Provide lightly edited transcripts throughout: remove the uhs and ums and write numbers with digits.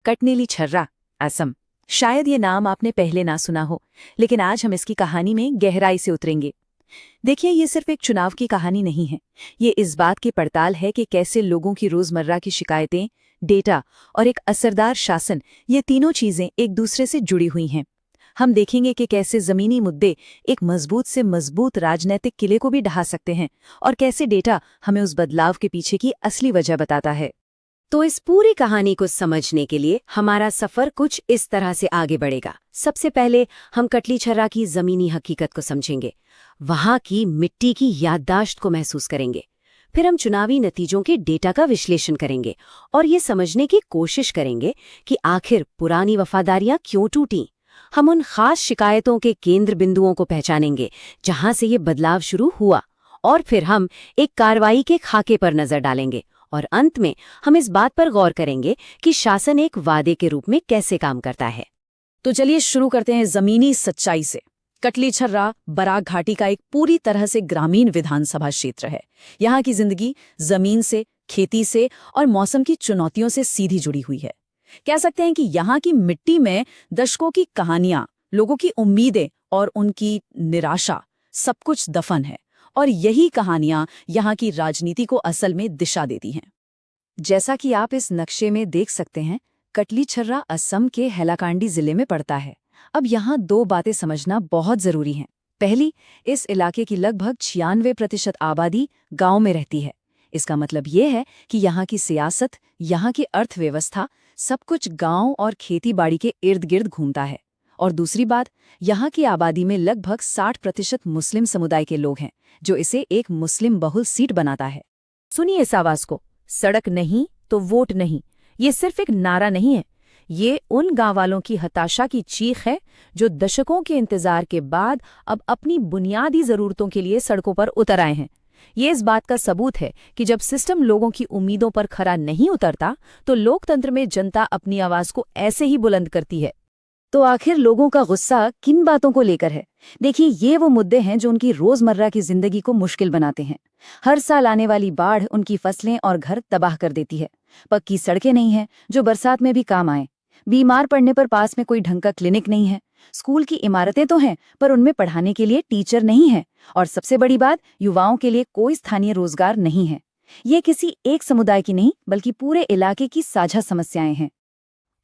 कटनीली छर्रा, असम। शायद ये नाम आपने पहले ना सुना हो, लेकिन आज हम इसकी कहानी में गहराई से उतरेंगे। देखिए, ये सिर्फ एक चुनाव की कहानी नहीं है। ये इस बात की पड़ताल है कि कैसे लोगों की रोजमर्रा की शिकायतें, डेटा और एक असरदार शासन, ये तीनों चीजें एक दूसरे से जुड़ी हुई हैं। हम देखेंगे कि कैसे जमीनी मुद्दे एक मजबूत से मजबूत राजनीतिक किले को भी ढहा सकते हैं और कैसे डेटा हमें उस बदलाव के पीछे की असली वजह बताता है। तो इस पूरी कहानी को समझने के लिए हमारा सफर कुछ इस तरह से आगे बढ़ेगा। सबसे पहले हम कटली छर्रा की जमीनी हकीकत को समझेंगे, वहां की मिट्टी की याददाश्त को महसूस करेंगे। फिर हम चुनावी नतीजों के डेटा का विश्लेषण करेंगे और ये समझने की कोशिश करेंगे कि आखिर पुरानी वफादारियां क्यों टूटीं। हम उन खास शिकायतों के केंद्र बिंदुओं को पहचानेंगे जहां से ये बदलाव शुरू हुआ, और फिर हम एक कार्रवाई के खाके पर नजर डालेंगे और अंत में हम इस बात पर गौर करेंगे कि शासन एक वादे के रूप में कैसे काम करता है। तो चलिए शुरू करते हैं जमीनी सच्चाई से। कटली छर्रा बराक घाटी का एक पूरी तरह से ग्रामीण विधानसभा क्षेत्र है। यहाँ की जिंदगी जमीन से, खेती से और मौसम की चुनौतियों से सीधी जुड़ी हुई है। कह सकते हैं कि यहाँ की मिट्टी में दशकों की कहानियां, लोगों की उम्मीदें और उनकी निराशा सब कुछ दफन है, और यही कहानियां यहाँ की राजनीति को असल में दिशा देती हैं। जैसा कि आप इस नक्शे में देख सकते हैं, कटली छर्रा असम के हैलाकांडी जिले में पड़ता है। अब यहाँ दो बातें समझना बहुत जरूरी हैं। पहली, इस इलाके की लगभग 96% आबादी गांव में रहती है। इसका मतलब ये है कि यहाँ की सियासत, यहाँ की अर्थव्यवस्था, सब कुछ गांव और खेती-बाड़ी के इर्द गिर्द घूमता है। और दूसरी बात, यहाँ की आबादी में लगभग 60% मुस्लिम समुदाय के लोग हैं, जो इसे एक मुस्लिम बहुल सीट बनाता है। सुनिए इस आवाज को, सड़क नहीं तो वोट नहीं। ये सिर्फ एक नारा नहीं है, ये उन गांव वालों की हताशा की चीख है जो दशकों के इंतजार के बाद अब अपनी बुनियादी जरूरतों के लिए सड़कों पर उतर आए हैं। ये इस बात का सबूत है कि जब सिस्टम लोगों की उम्मीदों पर खरा नहीं उतरता, तो लोकतंत्र में जनता अपनी आवाज को ऐसे ही बुलंद करती है। तो आखिर लोगों का गुस्सा किन बातों को लेकर है? देखिए, ये वो मुद्दे हैं जो उनकी रोजमर्रा की जिंदगी को मुश्किल बनाते हैं। हर साल आने वाली बाढ़ उनकी फसलें और घर तबाह कर देती है। पक्की सड़कें नहीं हैं जो बरसात में भी काम आए। बीमार पड़ने पर पास में कोई ढंग का क्लिनिक नहीं है। स्कूल की इमारतें तो हैं, पर उनमें पढ़ाने के लिए टीचर नहीं है। और सबसे बड़ी बात, युवाओं के लिए कोई स्थानीय रोजगार नहीं है। ये किसी एक समुदाय की नहीं, बल्कि पूरे इलाके की साझा समस्याएं हैं।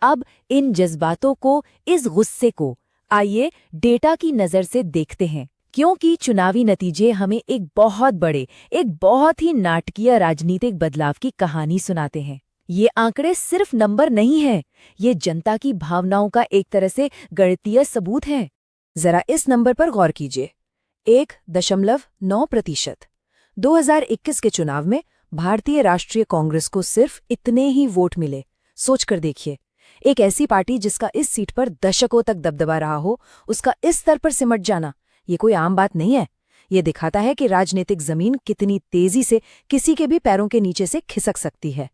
अब इन जज्बातों को, इस गुस्से को, आइए डेटा की नज़र से देखते हैं, क्योंकि चुनावी नतीजे हमें एक बहुत ही नाटकीय राजनीतिक बदलाव की कहानी सुनाते हैं। ये आंकड़े सिर्फ नंबर नहीं है, ये जनता की भावनाओं का एक तरह से गणितीय सबूत है। जरा इस नंबर पर गौर कीजिए, 1.9%। 2021 के चुनाव में भारतीय राष्ट्रीय कांग्रेस को सिर्फ इतने ही वोट मिले। सोचकर देखिए, एक ऐसी पार्टी जिसका इस सीट पर दशकों तक दबदबा रहा हो, उसका इस स्तर पर सिमट जाना, ये कोई आम बात नहीं है। ये दिखाता है कि राजनीतिक जमीन कितनी तेजी से किसी के भी पैरों के नीचे से खिसक सकती है।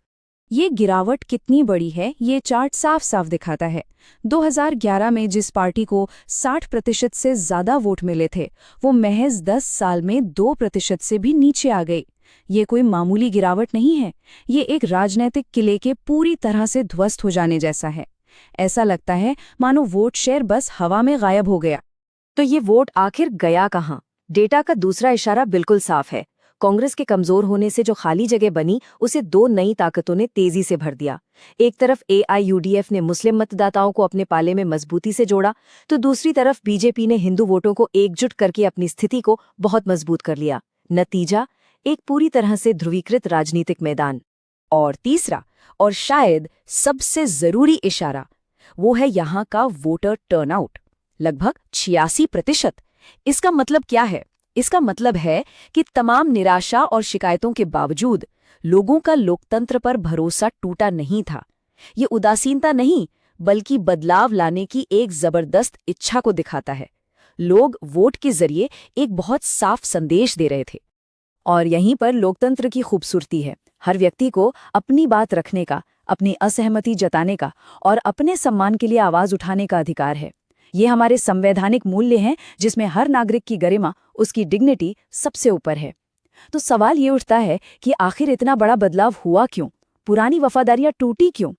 ये गिरावट कितनी बड़ी है, ये चार्ट साफ साफ दिखाता है। 2011 में जिस पार्टी को 60% से ज्यादा वोट मिले थे, वो महज 10 साल में 2% से भी नीचे आ गई। ये कोई मामूली गिरावट नहीं है, ये एक राजनीतिक किले के पूरी तरह से ध्वस्त हो जाने जैसा है। ऐसा लगता है मानो वोट शेयर बस हवा में गायब हो गया। तो ये वोट आखिर गया कहाँ? डेटा का दूसरा इशारा बिल्कुल साफ है। कांग्रेस के कमजोर होने से जो खाली जगह बनी, उसे दो नई ताकतों ने तेजी से भर दिया। एक तरफ AIUDF ने मुस्लिम मतदाताओं को अपने पाले में मजबूती से जोड़ा, तो दूसरी तरफ बीजेपी ने हिंदू वोटों को एकजुट करके अपनी स्थिति को बहुत मजबूत कर लिया। नतीजा, एक पूरी तरह से ध्रुवीकृत राजनीतिक मैदान। और तीसरा, और शायद सबसे जरूरी इशारा, वो है यहाँ का वोटर टर्नआउट, लगभग 86%। इसका मतलब क्या है? इसका मतलब है कि तमाम निराशा और शिकायतों के बावजूद लोगों का लोकतंत्र पर भरोसा टूटा नहीं था। ये उदासीनता नहीं, बल्कि बदलाव लाने की एक जबरदस्त इच्छा को दिखाता है। लोग वोट के जरिए एक बहुत साफ संदेश दे रहे थे। और यहीं पर लोकतंत्र की खूबसूरती है। हर व्यक्ति को अपनी बात रखने का, अपनी असहमति जताने का और अपने सम्मान के लिए आवाज उठाने का अधिकार है। ये हमारे संवैधानिक मूल्य हैं, जिसमें हर नागरिक की गरिमा, उसकी डिग्निटी सबसे ऊपर है। तो सवाल ये उठता है कि आखिर इतना बड़ा बदलाव हुआ क्यों? पुरानी वफादारियां टूटी क्यों?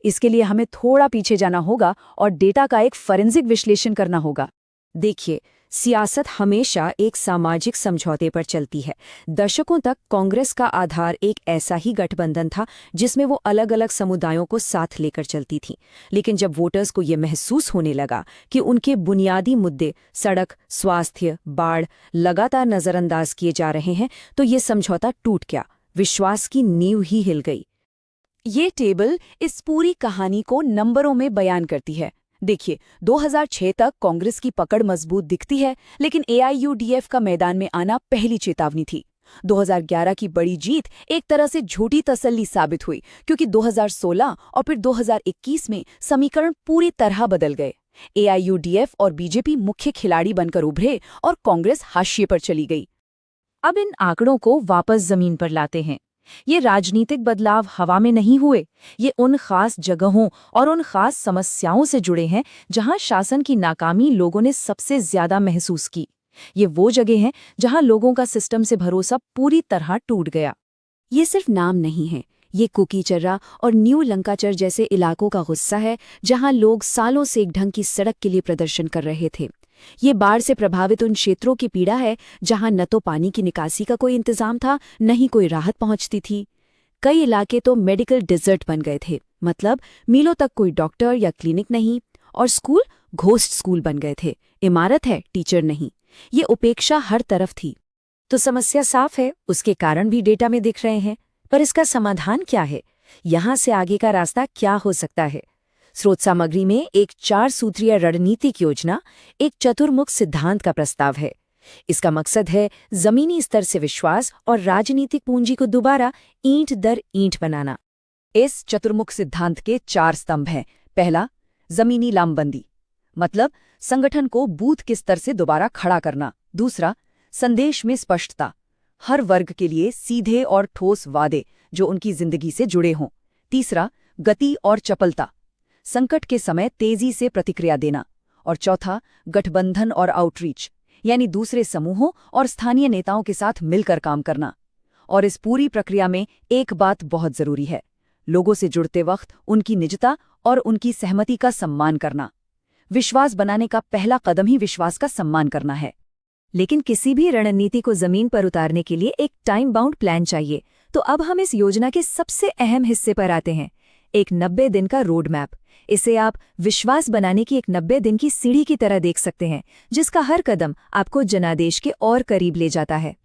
इसके लिए हमें थोड़ा पीछे जाना होगा और डेटा का एक फॉरेंसिक विश्लेषण करना होगा। देखिए, सियासत हमेशा एक सामाजिक समझौते पर चलती है। दशकों तक कांग्रेस का आधार एक ऐसा ही गठबंधन था जिसमें वो अलग अलग समुदायों को साथ लेकर चलती थी। लेकिन जब वोटर्स को ये महसूस होने लगा कि उनके बुनियादी मुद्दे सड़क, स्वास्थ्य, बाढ़ लगातार नज़रअंदाज किए जा रहे हैं, तो ये समझौता टूट गया। विश्वास की नींव ही हिल गई। ये टेबल इस पूरी कहानी को नंबरों में बयान करती है। देखिए, 2006 तक कांग्रेस की पकड़ मजबूत दिखती है, लेकिन AIUDF का मैदान में आना पहली चेतावनी थी। 2011 की बड़ी जीत एक तरह से झूठी तसल्ली साबित हुई, क्योंकि 2016 और फिर 2021 में समीकरण पूरी तरह बदल गए। AIUDF और बीजेपी मुख्य खिलाड़ी बनकर उभरे और कांग्रेस हाशिए पर चली गई। अब इन आंकड़ों को वापस जमीन पर लाते हैं। ये राजनीतिक बदलाव हवा में नहीं हुए, ये उन खास जगहों और उन खास समस्याओं से जुड़े हैं जहां शासन की नाकामी लोगों ने सबसे ज्यादा महसूस की। ये वो जगह हैं जहां लोगों का सिस्टम से भरोसा पूरी तरह टूट गया। ये सिर्फ नाम नहीं है, ये कुकीचर्रा और न्यू लंकाचर जैसे इलाकों का गुस्सा है, जहां लोग सालों से एक ढंग की सड़क के लिए प्रदर्शन कर रहे थे। ये बाढ़ से प्रभावित उन क्षेत्रों की पीड़ा है जहां न तो पानी की निकासी का कोई इंतजाम था, न ही कोई राहत पहुंचती थी। कई इलाके तो मेडिकल डिजर्ट बन गए थे, मतलब मीलों तक कोई डॉक्टर या क्लिनिक नहीं, और स्कूल घोस्ट स्कूल बन गए थे। इमारत है, टीचर नहीं। ये उपेक्षा हर तरफ थी। तो समस्या साफ है, उसके कारण भी डेटा में दिख रहे हैं, पर इसका समाधान क्या है? यहां से आगे का रास्ता क्या हो सकता है? स्रोत सामग्री में एक 4 सूत्रीय रणनीतिक योजना, एक चतुर्मुख सिद्धांत का प्रस्ताव है। इसका मकसद है जमीनी स्तर से विश्वास और राजनीतिक पूंजी को दोबारा ईंट दर ईंट बनाना। इस चतुर्मुख सिद्धांत के 4 स्तंभ हैं। पहला, जमीनी लामबंदी, मतलब संगठन को बूथ के स्तर से दोबारा खड़ा करना। दूसरा, संदेश में स्पष्टता, हर वर्ग के लिए सीधे और ठोस वादे जो उनकी जिंदगी से जुड़े हों। तीसरा, गति और चपलता, संकट के समय तेजी से प्रतिक्रिया देना। और चौथा, गठबंधन और आउटरीच, यानी दूसरे समूहों और स्थानीय नेताओं के साथ मिलकर काम करना। और इस पूरी प्रक्रिया में एक बात बहुत जरूरी है, लोगों से जुड़ते वक्त उनकी निजता और उनकी सहमति का सम्मान करना। विश्वास बनाने का पहला कदम ही विश्वास का सम्मान करना है। लेकिन किसी भी रणनीति को जमीन पर उतारने के लिए एक टाइम बाउंड प्लान चाहिए। तो अब हम इस योजना के सबसे अहम हिस्से पर आते हैं, एक 90 दिन का रोड मैप। इसे आप विश्वास बनाने की एक 90 दिन की सीढ़ी की तरह देख सकते हैं, जिसका हर कदम आपको जनादेश के और करीब ले जाता है।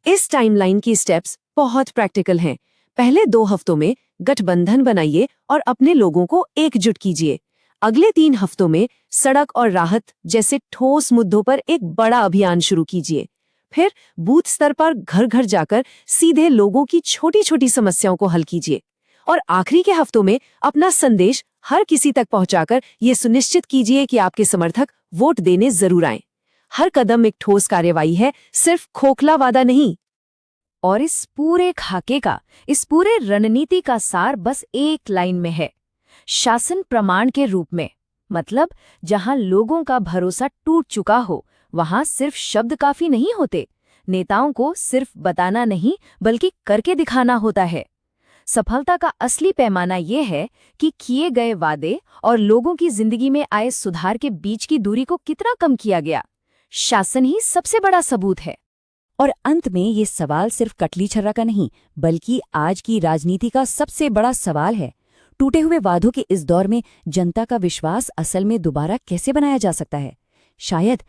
इस टाइमलाइन की स्टेप्स बहुत प्रैक्टिकल हैं। पहले 2 हफ्तों में गठबंधन बनाइए और अपने लोगों को एकजुट कीजिए। अगले 3 हफ्तों में सड़क और राहत जैसे ठोस मुद्दों पर एक बड़ा अभियान शुरू कीजिए। फिर बूथ स्तर पर घर घर जाकर सीधे लोगों की छोटी छोटी समस्याओं को हल कीजिए। और आखिरी के हफ्तों में अपना संदेश हर किसी तक पहुंचाकर ये सुनिश्चित कीजिए कि आपके समर्थक वोट देने जरूर आएं। हर कदम एक ठोस कार्यवाही है, सिर्फ खोखला वादा नहीं। और इस पूरे खाके का, इस पूरे रणनीति का सार बस एक लाइन में है, शासन प्रमाण के रूप में। मतलब जहां लोगों का भरोसा टूट चुका हो, वहां सिर्फ शब्द काफी नहीं होते। नेताओं को सिर्फ बताना नहीं, बल्कि करके दिखाना होता है। सफलता का असली पैमाना ये है कि किए गए वादे और लोगों की जिंदगी में आए सुधार के बीच की दूरी को कितना कम किया गया। शासन ही सबसे बड़ा सबूत है। और अंत में ये सवाल सिर्फ कटली छर्रा का नहीं, बल्कि आज की राजनीति का सबसे बड़ा सवाल है। टूटे हुए वादों के इस दौर में जनता का विश्वास असल में दोबारा कैसे बनाया जा सकता है? शायद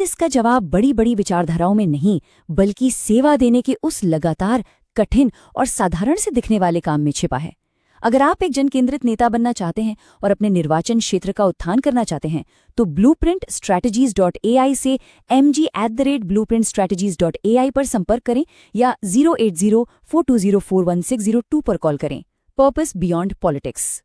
इसका जवाब बड़ी बड़ी विचारधाराओं में नहीं, बल्कि सेवा देने के उस लगातार कठिन और साधारण से दिखने वाले काम में छिपा है। अगर आप एक जनकेंद्रित नेता बनना चाहते हैं और अपने निर्वाचन क्षेत्र का उत्थान करना चाहते हैं, तो blueprintstrategies.ai से mg@blueprintstrategies.ai पर संपर्क करें या 08042041602 पर कॉल करें। Purpose beyond politics.